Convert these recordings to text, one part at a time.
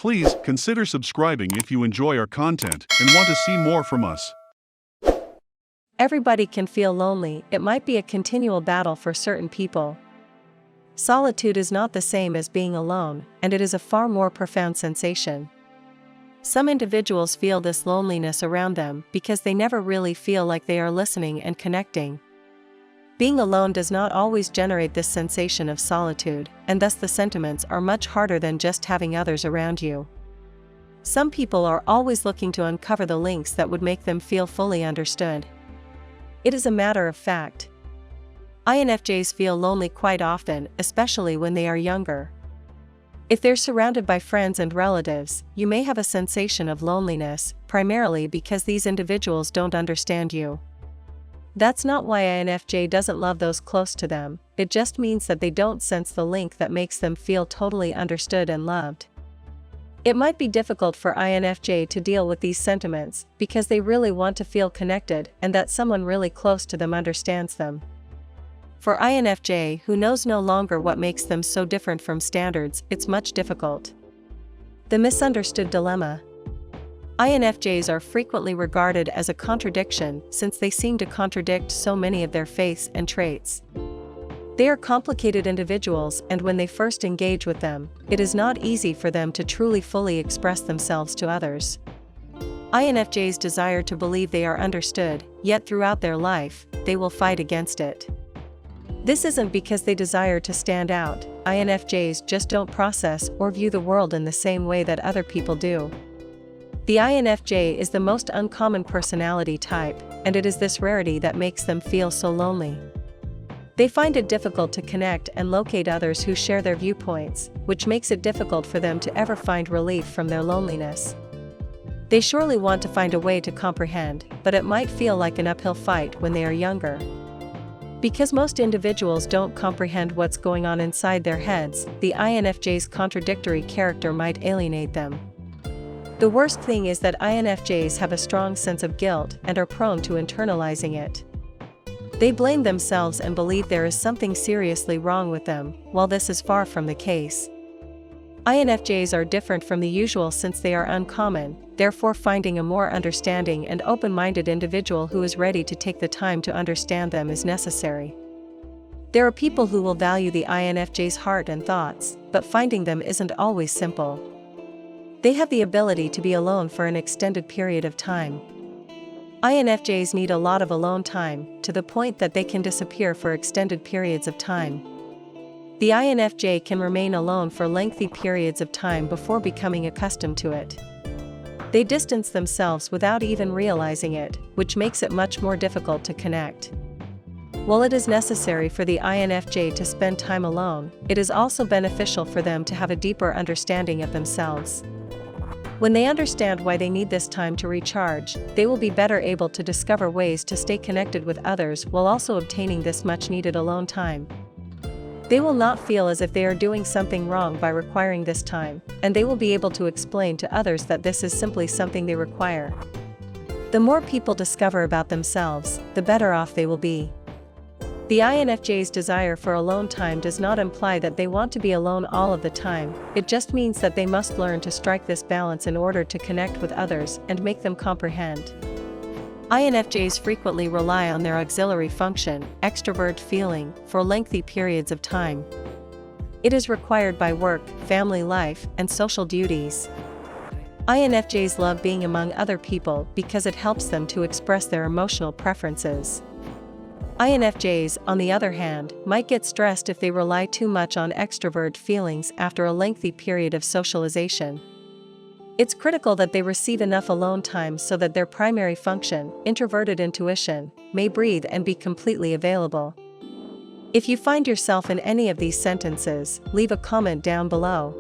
Please consider subscribing if you enjoy our content and want to see more from us. Everybody can feel lonely. It might be a continual battle for certain people. Solitude is not the same as being alone, and it is a far more profound sensation. Some individuals feel this loneliness around them because they never really feel like they are listening and connecting. Being alone does not always generate this sensation of solitude, and thus the sentiments are much harder than just having others around you. Some people are always looking to uncover the links that would make them feel fully understood. It is a matter of fact. INFJs feel lonely quite often, especially when they are younger. If they're surrounded by friends and relatives, you may have a sensation of loneliness, primarily because these individuals don't understand you. That's not why INFJ doesn't love those close to them, it just means that they don't sense the link that makes them feel totally understood and loved. It might be difficult for INFJ to deal with these sentiments because they really want to feel connected and that someone really close to them understands them. For INFJ, who knows no longer what makes them so different from standards, it's much difficult. The misunderstood dilemma. INFJs are frequently regarded as a contradiction since they seem to contradict so many of their faiths and traits. They are complicated individuals, and when they first engage with them, it is not easy for them to truly fully express themselves to others. INFJs desire to believe they are understood, yet throughout their life, they will fight against it. This isn't because they desire to stand out. INFJs just don't process or view the world in the same way that other people do. The INFJ is the most uncommon personality type, and it is this rarity that makes them feel so lonely. They find it difficult to connect and locate others who share their viewpoints, which makes it difficult for them to ever find relief from their loneliness. They surely want to find a way to comprehend, but it might feel like an uphill fight when they are younger. Because most individuals don't comprehend what's going on inside their heads, the INFJ's contradictory character might alienate them. The worst thing is that INFJs have a strong sense of guilt and are prone to internalizing it. They blame themselves and believe there is something seriously wrong with them, while this is far from the case. INFJs are different from the usual since they are uncommon, therefore finding a more understanding and open-minded individual who is ready to take the time to understand them is necessary. There are people who will value the INFJ's heart and thoughts, but finding them isn't always simple. They have the ability to be alone for an extended period of time. INFJs need a lot of alone time, to the point that they can disappear for extended periods of time. The INFJ can remain alone for lengthy periods of time before becoming accustomed to it. They distance themselves without even realizing it, which makes it much more difficult to connect. While it is necessary for the INFJ to spend time alone, it is also beneficial for them to have a deeper understanding of themselves. When they understand why they need this time to recharge, they will be better able to discover ways to stay connected with others while also obtaining this much-needed alone time. They will not feel as if they are doing something wrong by requiring this time, and they will be able to explain to others that this is simply something they require. The more people discover about themselves, the better off they will be. The INFJ's desire for alone time does not imply that they want to be alone all of the time, it just means that they must learn to strike this balance in order to connect with others and make them comprehend. INFJs frequently rely on their auxiliary function, extroverted feeling, for lengthy periods of time. It is required by work, family life, and social duties. INFJs love being among other people because it helps them to express their emotional preferences. INFJs, on the other hand, might get stressed if they rely too much on extroverted feelings after a lengthy period of socialization. It's critical that they receive enough alone time so that their primary function, introverted intuition, may breathe and be completely available. If you find yourself in any of these sentences, leave a comment down below.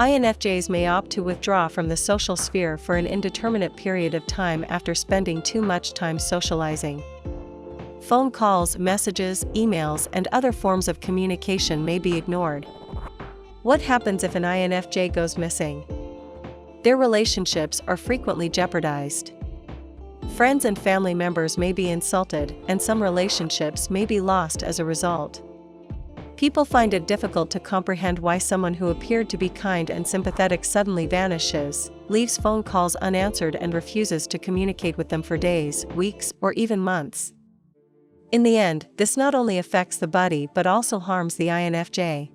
INFJs may opt to withdraw from the social sphere for an indeterminate period of time after spending too much time socializing. Phone calls, messages, emails, and other forms of communication may be ignored. What happens if an INFJ goes missing? Their relationships are frequently jeopardized. Friends and family members may be insulted, and some relationships may be lost as a result. People find it difficult to comprehend why someone who appeared to be kind and sympathetic suddenly vanishes, leaves phone calls unanswered and refuses to communicate with them for days, weeks, or even months. In the end, this not only affects the buddy but also harms the INFJ.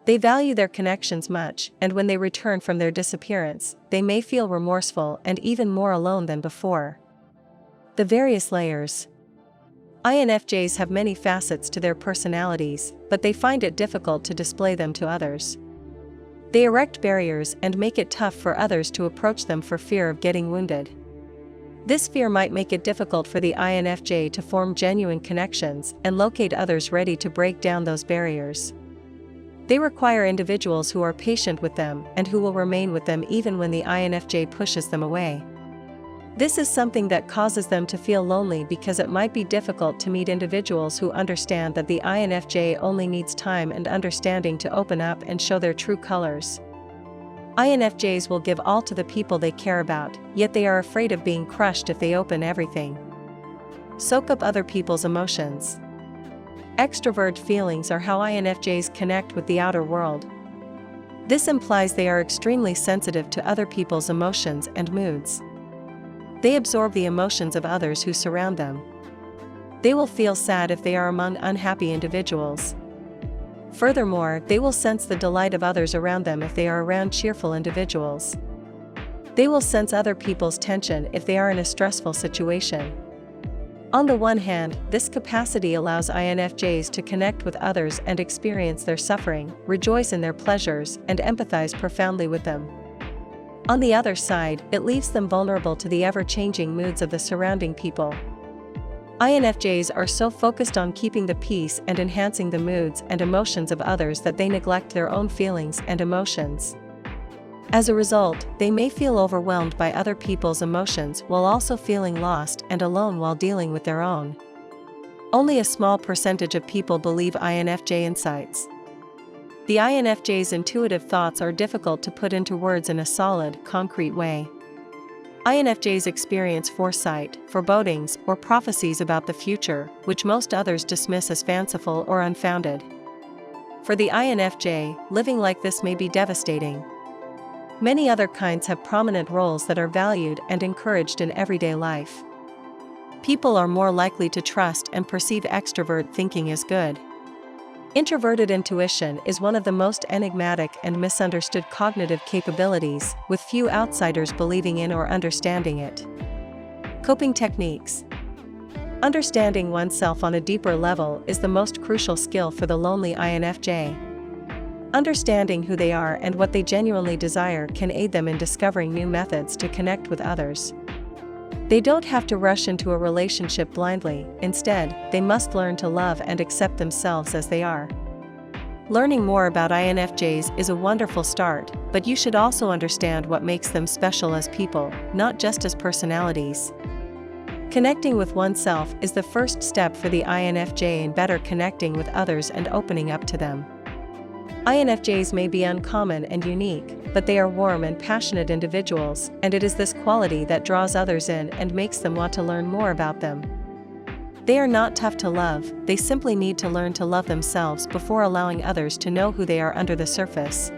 They value their connections much, and when they return from their disappearance, they may feel remorseful and even more alone than before. The various layers. INFJs have many facets to their personalities, but they find it difficult to display them to others. They erect barriers and make it tough for others to approach them for fear of getting wounded. This fear might make it difficult for the INFJ to form genuine connections and locate others ready to break down those barriers. They require individuals who are patient with them and who will remain with them even when the INFJ pushes them away. This is something that causes them to feel lonely because it might be difficult to meet individuals who understand that the INFJ only needs time and understanding to open up and show their true colors. INFJs will give all to the people they care about, yet they are afraid of being crushed if they open everything. Soak up other people's emotions. Extroverted feelings are how INFJs connect with the outer world. This implies they are extremely sensitive to other people's emotions and moods. They absorb the emotions of others who surround them. They will feel sad if they are among unhappy individuals. Furthermore, they will sense the delight of others around them if they are around cheerful individuals. They will sense other people's tension if they are in a stressful situation. On the one hand, this capacity allows INFJs to connect with others and experience their suffering, rejoice in their pleasures, and empathize profoundly with them. On the other side, it leaves them vulnerable to the ever-changing moods of the surrounding people. INFJs are so focused on keeping the peace and enhancing the moods and emotions of others that they neglect their own feelings and emotions. As a result, they may feel overwhelmed by other people's emotions while also feeling lost and alone while dealing with their own. Only a small percentage of people believe INFJ insights. The INFJ's intuitive thoughts are difficult to put into words in a solid, concrete way. INFJs experience foresight, forebodings, or prophecies about the future, which most others dismiss as fanciful or unfounded. For the INFJ, living like this may be devastating. Many other kinds have prominent roles that are valued and encouraged in everyday life. People are more likely to trust and perceive extrovert thinking as good. Introverted intuition is one of the most enigmatic and misunderstood cognitive capabilities, with few outsiders believing in or understanding it. Coping techniques. Understanding oneself on a deeper level is the most crucial skill for the lonely INFJ. Understanding who they are and what they genuinely desire can aid them in discovering new methods to connect with others. They don't have to rush into a relationship blindly, instead, they must learn to love and accept themselves as they are. Learning more about INFJs is a wonderful start, but you should also understand what makes them special as people, not just as personalities. Connecting with oneself is the first step for the INFJ in better connecting with others and opening up to them. INFJs may be uncommon and unique, but they are warm and passionate individuals, and it is this quality that draws others in and makes them want to learn more about them. They are not tough to love, they simply need to learn to love themselves before allowing others to know who they are under the surface.